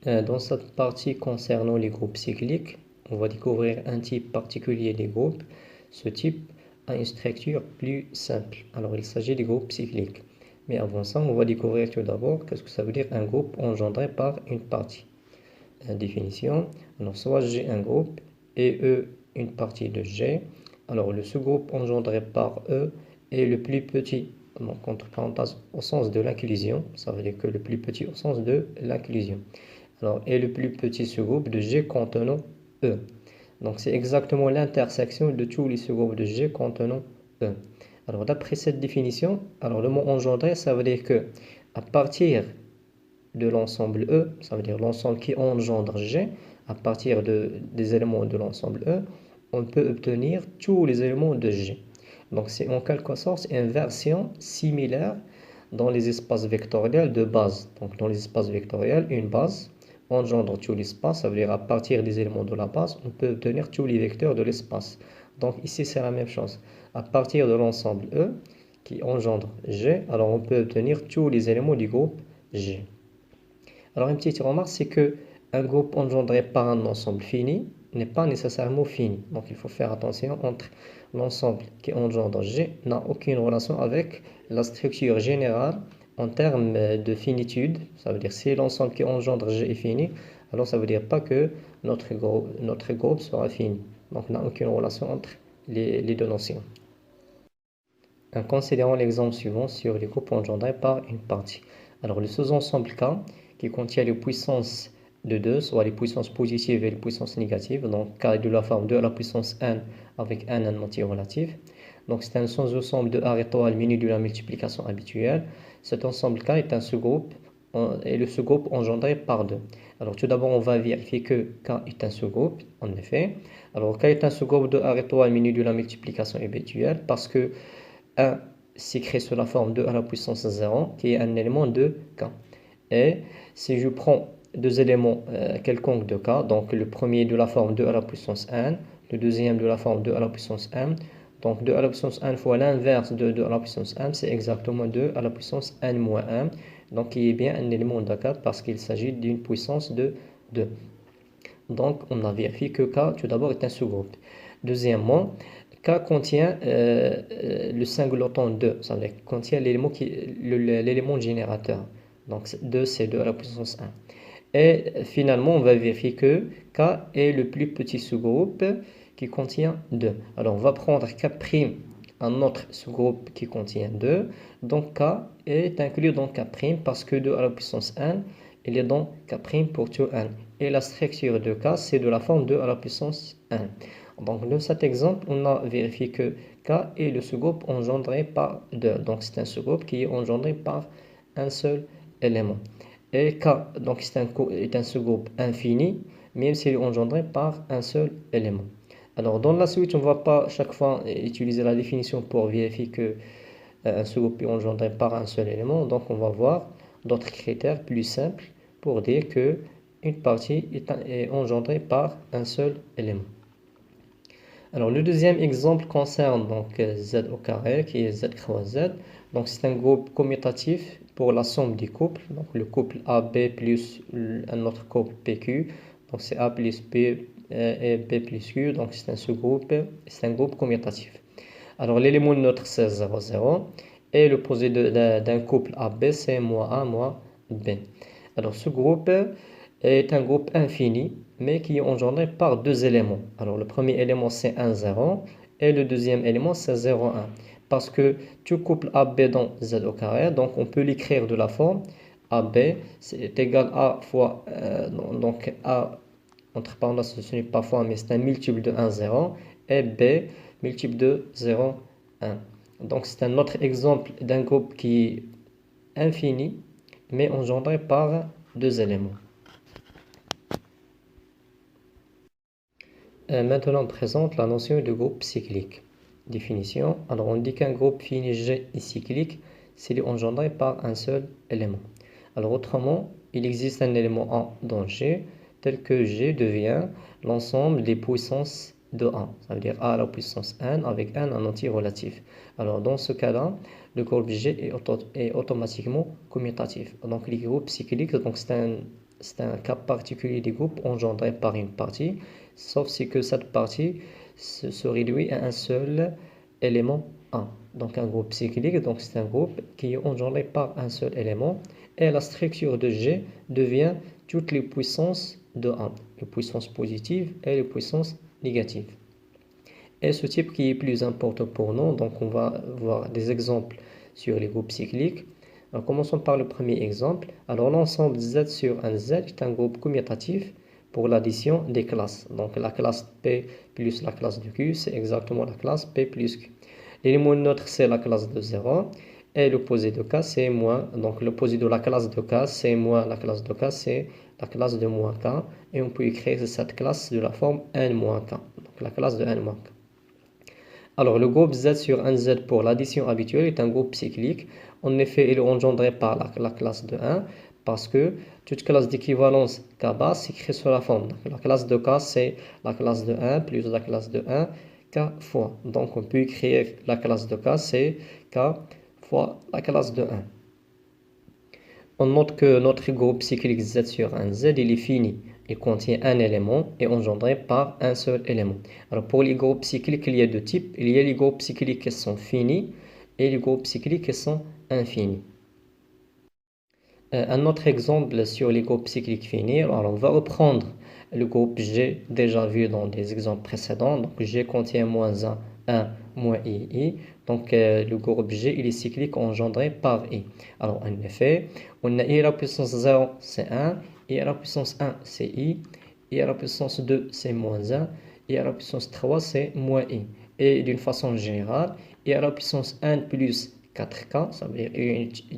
Dans cette partie concernant les groupes cycliques, on va découvrir un type particulier des groupes. Ce type a une structure plus simple. Alors, il s'agit des groupes cycliques. Mais avant ça, on va découvrir tout d'abord qu'est-ce que ça veut dire un groupe engendré par une partie. Définition. Alors, soit G un groupe et E une partie de G. Alors, le sous-groupe engendré par E est le plus petit. Donc, entre parenthèses, au sens de l'inclusion. Ça veut dire que le plus petit au sens de l'inclusion. Alors, et le plus petit sous-groupe de G contenant E. Donc, c'est exactement l'intersection de tous les sous-groupes de G contenant E. Alors, d'après cette définition, alors le mot engendré, ça veut dire que à partir de l'ensemble E, ça veut dire l'ensemble qui engendre G, à partir des éléments de l'ensemble E, on peut obtenir tous les éléments de G. Donc, c'est en quelque sorte une version similaire dans les espaces vectoriels de base. Donc, dans les espaces vectoriels, une base engendre tout l'espace, ça veut dire à partir des éléments de la base, on peut obtenir tous les vecteurs de l'espace. Donc ici, c'est la même chose. À partir de l'ensemble E, qui engendre G, alors on peut obtenir tous les éléments du groupe G. Alors une petite remarque, c'est que un groupe engendré par un ensemble fini n'est pas nécessairement fini. Donc il faut faire attention entre l'ensemble qui engendre G n'a aucune relation avec la structure générale en termes de finitude. Ça veut dire si l'ensemble qui engendre G est fini, alors ça veut dire pas que notre groupe sera fini. Donc il n'y a aucune relation entre les deux notions. Considérons l'exemple suivant sur les groupes engendrés par une partie. Alors le sous-ensemble K qui contient les puissances de 2, soit les puissances positives et les puissances négatives. Donc K est de la forme 2 à la puissance n avec n entier relatif. Donc c'est un sous-ensemble de R étoile muni de la multiplication habituelle. Cet ensemble K est un sous-groupe et le sous-groupe engendré par 2. Alors tout d'abord on va vérifier que K est un sous-groupe, en effet. Alors K est un sous-groupe de R étoile muni de la multiplication habituelle parce que 1 s'écrit sous la forme 2 à la puissance 0 qui est un élément de K. Et si je prends deux éléments quelconques de K, donc le premier de la forme 2 à la puissance n, le deuxième de la forme 2 à la puissance m, donc 2 à la puissance n fois l'inverse de 2 à la puissance m, c'est exactement 2 à la puissance n moins 1, donc qui est bien un élément de K parce qu'il s'agit d'une puissance de 2. Donc on a vérifié que K tout d'abord est un sous-groupe. Deuxièmement, K contient le singleton 2, ça veut dire qu'il contient l'élément générateur. Donc 2, c'est 2 à la puissance 1. Et finalement, on va vérifier que K est le plus petit sous-groupe qui contient 2. Alors, on va prendre K', un autre sous-groupe qui contient 2. Donc, K est inclus dans K' parce que 2 à la puissance 1, il est dans K' pour tout n. Et la structure de K, c'est de la forme 2 à la puissance 1. Donc, dans cet exemple, on a vérifié que K est le sous-groupe engendré par 2. Donc, c'est un sous-groupe qui est engendré par un seul élément. Et K, donc est un sous-groupe infini, même s'il est engendré par un seul élément. Alors, dans la suite, on ne va pas chaque fois utiliser la définition pour vérifier que un sous-groupe est engendré par un seul élément. Donc, on va voir d'autres critères plus simples pour dire que une partie est engendrée par un seul élément. Alors, le deuxième exemple concerne donc Z au carré, qui est Z croix Z. Donc, c'est un groupe commutatif pour la somme des couples. Donc, le couple AB plus un autre couple PQ. Donc, c'est A plus B et B plus Q. Donc, c'est un sous-groupe, c'est un groupe commutatif. Alors, l'élément neutre, c'est 0, 0. Et l'opposé d'un couple AB, c'est moins A, moins B. Alors, ce groupe est un groupe infini, mais qui est engendré par deux éléments. Alors, le premier élément, c'est 1, 0. Et le deuxième élément, c'est 0, 1. Parce que tout couple AB dans Z au carré, donc on peut l'écrire de la forme AB, c'est égal à fois, donc A, entre parenthèses, ce n'est pas fois, mais c'est un multiple de 1, 0, et B, multiple de 0, 1. Donc c'est un autre exemple d'un groupe qui est infini, mais engendré par deux éléments. Maintenant, on présente la notion de groupe cyclique. Définition. Alors, on dit qu'un groupe fini G est cyclique s'il est engendré par un seul élément. Alors, autrement, il existe un élément A dans G, tel que G devient l'ensemble des puissances de A. Ça veut dire A à la puissance n avec n en entier relatif. Alors, dans ce cas-là, le groupe G est automatiquement commutatif. Donc, les groupes cycliques, donc c'est c'est un cas particulier du groupe engendré par une partie, sauf si que cette partie se réduit à un seul élément A. Donc un groupe cyclique, donc c'est un groupe qui est engendré par un seul élément, et la structure de G devient toutes les puissances de A, les puissances positives et les puissances négatives. Et ce type qui est plus important pour nous, donc on va voir des exemples sur les groupes cycliques. Alors, commençons par le premier exemple. Alors l'ensemble Z sur un Z est un groupe commutatif pour l'addition des classes. Donc la classe P plus la classe de Q, c'est exactement la classe P plus Q. L'élément neutre, c'est la classe de 0. Et l'opposé de K, c'est moins. Donc l'opposé de la classe de K, c'est moins la classe de K, c'est la classe de moins K. Et on peut écrire cette classe de la forme N moins K. Donc la classe de N moins K. Alors, le groupe Z sur un Z pour l'addition habituelle est un groupe cyclique. En effet, il est engendré par la classe de 1 parce que toute classe d'équivalence K bar s'écrit sous la forme. Donc, la classe de K, c'est la classe de 1 plus la classe de 1 K fois. Donc, on peut écrire la classe de K, c'est K fois la classe de 1. On note que notre groupe cyclique Z sur un Z, il est fini. Il contient un élément et engendré par un seul élément. Alors pour les groupes cycliques, il y a deux types. Il y a les groupes cycliques qui sont finis et les groupes cycliques qui sont infinis. Un autre exemple sur les groupes cycliques finis. Alors on va reprendre le groupe G déjà vu dans des exemples précédents. Donc G contient moins 1, moins I. Donc le groupe G, il est cyclique engendré par I. Alors en effet, on a I à la puissance 0, c'est 1. I à la puissance 1, c'est I. I à la puissance 2, c'est moins 1. I à la puissance 3, c'est moins I. Et d'une façon générale, I à la puissance 1 plus 4K, ça veut dire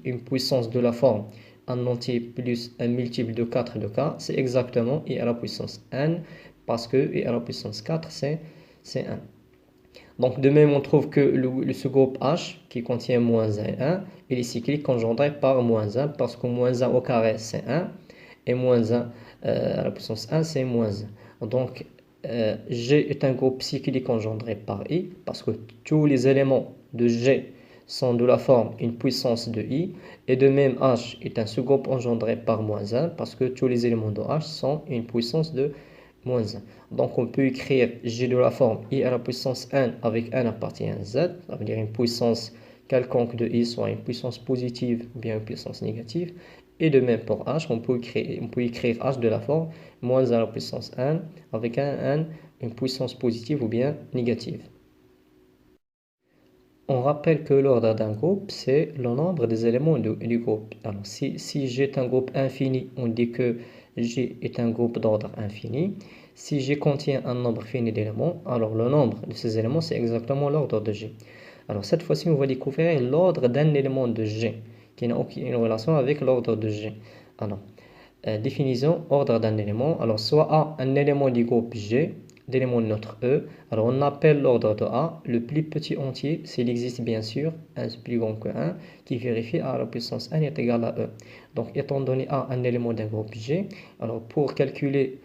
une puissance de la forme un entier plus un multiple de 4 de K, c'est exactement I à la puissance n, parce que I à la puissance 4, c'est 1. Donc de même, on trouve que ce groupe H, qui contient moins 1 et 1, il est cyclique engendré par moins 1, parce que moins 1 au carré, c'est 1, et moins 1 à la puissance 1, c'est moins 1. Donc G est un groupe cyclique engendré par I, parce que tous les éléments de G sont de la forme une puissance de I, et de même H est un sous-groupe engendré par moins 1, parce que tous les éléments de H sont une puissance de moins 1. Donc on peut écrire G de la forme I à la puissance n avec n appartient à Z, ça veut dire une puissance quelconque de I, soit une puissance positive ou bien une puissance négative. Et de même pour H, on peut écrire H de la forme moins 1 à la puissance n avec un n, une puissance positive ou bien négative. On rappelle que l'ordre d'un groupe, c'est le nombre des éléments du groupe. Alors, si G est un groupe infini, on dit que G est un groupe d'ordre infini. Si G contient un nombre fini d'éléments, alors le nombre de ces éléments, c'est exactement l'ordre de G. Alors, cette fois-ci, on va découvrir l'ordre d'un élément de G, qui n'a aucune relation avec l'ordre de G. Alors, définition, ordre d'un élément. Alors, soit A, un élément du groupe G, d'éléments neutre E. Alors on appelle l'ordre de A le plus petit entier, s'il existe bien sûr un plus grand que 1, qui vérifie A à la puissance n est égal à E. Donc étant donné A un élément d'un groupe G, alors pour calculer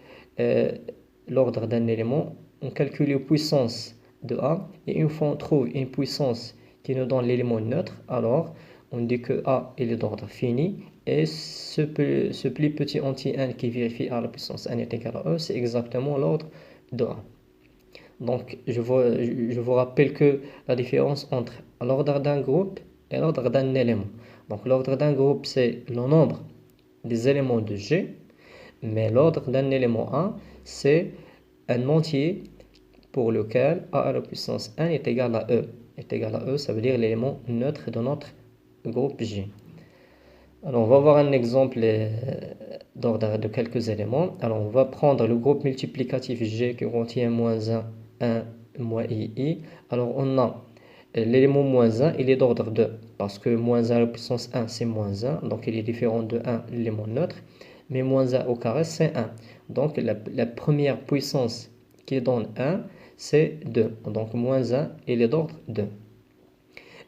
l'ordre d'un élément, on calcule les puissances de A, et une fois on trouve une puissance qui nous donne l'élément neutre, alors on dit que A est d'ordre fini, et ce plus petit entier n qui vérifie A à la puissance n est égal à E, c'est exactement l'ordre de A. Donc, je vous rappelle que la différence entre l'ordre d'un groupe et l'ordre d'un élément. Donc, l'ordre d'un groupe, c'est le nombre des éléments de G, mais l'ordre d'un élément A, c'est un entier pour lequel A à la puissance n est égal à E. Est égal à E, ça veut dire l'élément neutre de notre groupe G. Alors, on va voir un exemple d'ordre de quelques éléments. Alors, on va prendre le groupe multiplicatif G qui contient moins 1, 1, moins I. Alors, on a l'élément moins 1, il est d'ordre 2, parce que moins 1 à la puissance 1, c'est moins 1. Donc, il est différent de 1, l'élément neutre. Mais moins 1 au carré, c'est 1. Donc, la première puissance qui donne 1, c'est 2. Donc, moins 1, il est d'ordre 2.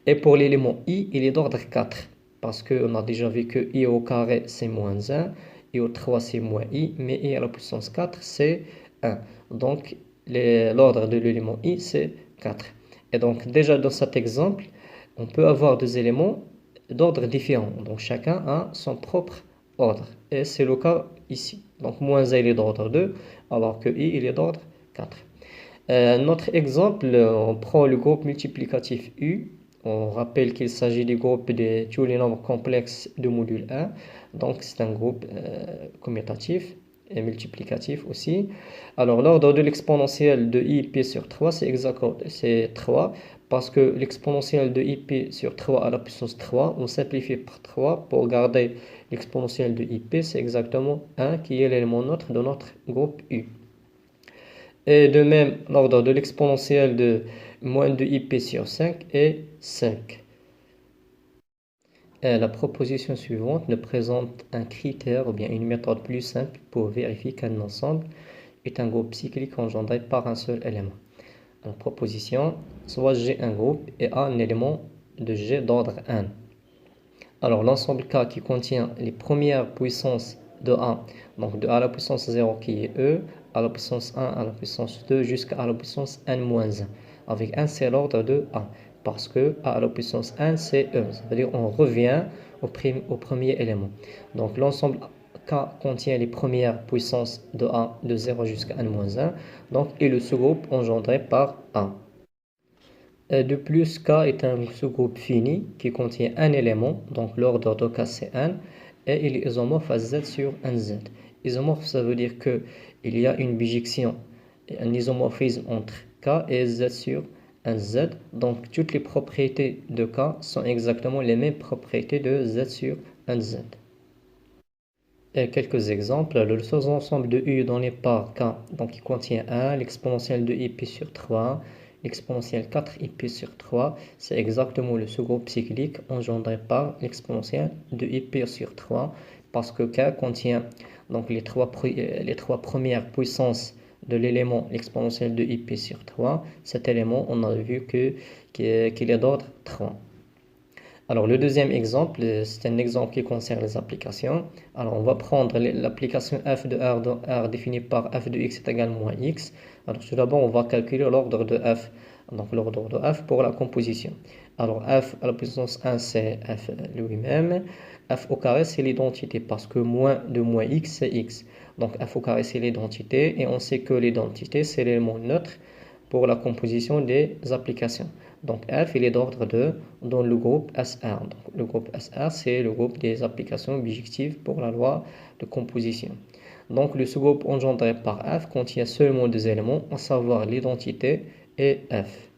Et pour l'élément I, il est d'ordre 4. Parce qu'on a déjà vu que I au carré, c'est moins 1. I au 3, c'est moins I. Mais I à la puissance 4, c'est 1. Donc, l'ordre de l'élément I, c'est 4. Et donc, déjà dans cet exemple, on peut avoir deux éléments d'ordre différent. Donc, chacun a son propre ordre. Et c'est le cas ici. Donc moins a il est d'ordre 2, alors que i il est d'ordre 4. Notre exemple, on prend le groupe multiplicatif U. On rappelle qu'il s'agit du groupe de tous les nombres complexes de module 1. Donc c'est un groupe commutatif et multiplicatif aussi. Alors l'ordre de l'exponentielle de ip sur 3, c'est 3, parce que l'exponentielle de ip sur 3 à la puissance 3, on simplifie par 3 pour garder l'exponentielle de ip, c'est exactement 1 qui est l'élément neutre de notre groupe U. Et de même, l'ordre de l'exponentielle de moins de ip sur 5 est 5. Et la proposition suivante nous présente un critère ou bien une méthode plus simple pour vérifier qu'un ensemble est un groupe cyclique engendré par un seul élément. La proposition, soit G un groupe et A un élément de G d'ordre n. Alors l'ensemble K qui contient les premières puissances de A, donc de A à la puissance 0 qui est E, à la puissance 1 à la puissance 2 jusqu'à la puissance n-1, avec un seul ordre de A, parce que A à la puissance n c'est E, ça veut dire on revient au premier élément. Donc l'ensemble K contient les premières puissances de A de 0 jusqu'à n-1, donc est le sous-groupe engendré par A. De plus, K est un sous-groupe fini qui contient un élément, donc l'ordre de K c'est n, et il est isomorphe à Z sur un Z. Isomorphe, ça veut dire qu'il y a une bijection, un isomorphisme entre K et Z sur un Z. Donc toutes les propriétés de K sont exactement les mêmes propriétés de Z sur un Z. Et quelques exemples, le sous-ensemble de U donné par K, donc il contient 1, l'exponentielle de ip sur 3, l'exponentielle 4ip sur 3, c'est exactement le sous-groupe cyclique engendré par l'exponentielle de ip sur 3, parce que K contient donc les trois premières puissances de l'élément l'exponentielle de ip sur 3. Cet élément, on a vu qu'il est d'ordre 3. Alors le deuxième exemple, c'est un exemple qui concerne les applications. Alors on va prendre l'application f de R définie par f de x est égal à moins x. Alors tout d'abord on va calculer l'ordre de f. Donc l'ordre de f pour la composition. Alors f à la puissance 1 c'est f lui-même. F au carré c'est l'identité parce que moins de moins x c'est x. Donc f au carré c'est l'identité et on sait que l'identité c'est l'élément neutre pour la composition des applications. Donc F, il est d'ordre 2 dans le groupe SR. Donc, le groupe SR, c'est le groupe des applications objectives pour la loi de composition. Donc le sous-groupe engendré par F contient seulement deux éléments, à savoir l'identité et F.